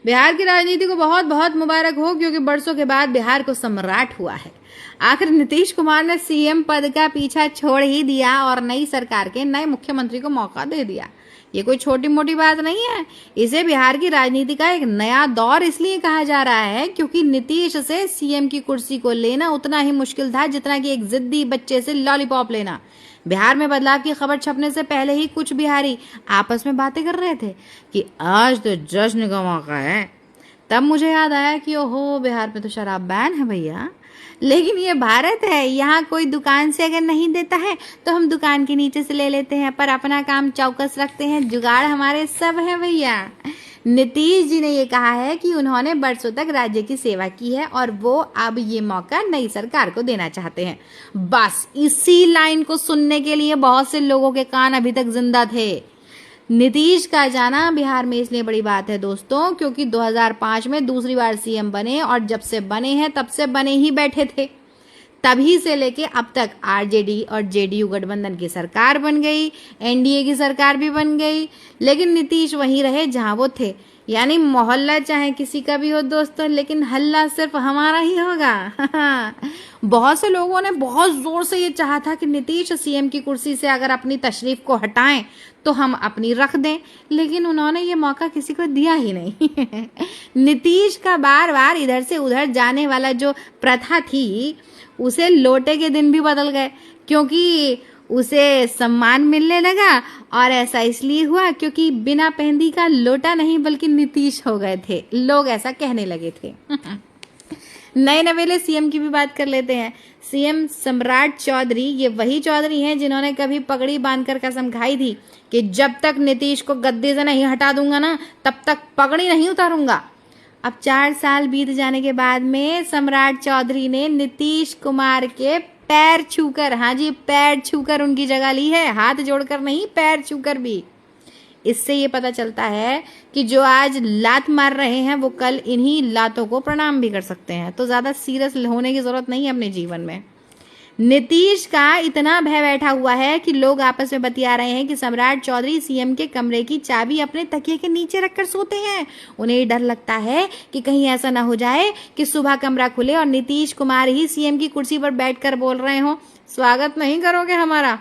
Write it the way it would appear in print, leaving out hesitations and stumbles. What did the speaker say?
बिहार की राजनीति को बहुत बहुत मुबारक हो, क्योंकि बरसों के बाद बिहार को सम्राट हुआ है। आखिर नीतीश कुमार ने सीएम पद का पीछा छोड़ ही दिया और नई सरकार के नए मुख्यमंत्री को मौका दे दिया। ये कोई छोटी मोटी बात नहीं है। इसे बिहार की राजनीति का एक नया दौर इसलिए कहा जा रहा है क्योंकि नीतीश से सीएम की कुर्सी को लेना उतना ही मुश्किल था जितना कि एक जिद्दी बच्चे से लॉलीपॉप लेना। बिहार में बदलाव की खबर छपने से पहले ही कुछ बिहारी आपस में बातें कर रहे थे कि आज तो जश्न का मौका है। तब मुझे याद आया कि ओहो, बिहार में तो शराब बैन है भैया। लेकिन ये भारत है, यहाँ कोई दुकान से अगर नहीं देता है तो हम दुकान के नीचे से ले लेते हैं, पर अपना काम चौकस रखते हैं। जुगाड़ हमारे सब है भैया। नीतीश जी ने ये कहा है कि उन्होंने बरसों तक राज्य की सेवा की है और वो अब ये मौका नई सरकार को देना चाहते हैं। बस इसी लाइन को सुनने के लिए बहुत से लोगों के कान अभी तक जिंदा थे। नीतीश का जाना बिहार में इसलिए बड़ी बात है दोस्तों, क्योंकि 2005 में दूसरी बार सीएम बने और जब से बने हैं तब से बने ही बैठे थे। तभी से लेके अब तक आरजेडी और जेडीयू गठबंधन की सरकार बन गई, एनडीए की सरकार भी बन गई, लेकिन नीतीश वहीं रहे जहां वो थे। यानी मोहल्ला चाहे किसी का भी हो दोस्तों, लेकिन हल्ला सिर्फ हमारा ही होगा। बहुत से लोगों ने बहुत जोर से ये चाहा था कि नीतीश सीएम की कुर्सी से अगर अपनी तशरीफ को हटाएं तो हम अपनी रख दें, लेकिन उन्होंने ये मौका किसी को दिया ही नहीं। नीतीश का बार बार इधर से उधर जाने वाला जो प्रथा थी उसे लोटे के दिन भी बदल गए, क्योंकि उसे सम्मान मिलने लगा। और ऐसा इसलिए हुआ क्योंकि बिना पेंदी का लोटा नहीं बल्कि नीतीश हो गए थे, लोग ऐसा कहने लगे थे। नए नवेले सीएम की भी बात कर लेते हैं। सीएम सम्राट चौधरी, ये वही चौधरी हैं जिन्होंने कभी पगड़ी बांधकर कसम खाई थी कि जब तक नीतीश को गद्दे से नहीं हटा दूंगा ना तब तक पगड़ी नहीं उतारूंगा। अब 4 साल बीत जाने के बाद में सम्राट चौधरी ने नीतीश कुमार के पैर छूकर, हाँ जी पैर छूकर उनकी जगह ली है, हाथ जोड़कर नहीं, पैर छूकर भी। इससे ये पता चलता है कि जो आज लात मार रहे हैं वो कल इन्हीं लातों को प्रणाम भी कर सकते हैं। तो ज्यादा सीरियस होने की जरूरत नहीं है अपने जीवन में। नीतीश का इतना भय बैठा हुआ है कि लोग आपस में बतिया रहे हैं कि सम्राट चौधरी सीएम के कमरे की चाबी अपने तकिए के नीचे रखकर सोते हैं। उन्हें डर लगता है कि कहीं ऐसा ना हो जाए कि सुबह कमरा खुले और नीतीश कुमार ही सीएम की कुर्सी पर बैठकर बोल रहे हो, स्वागत नहीं करोगे हमारा।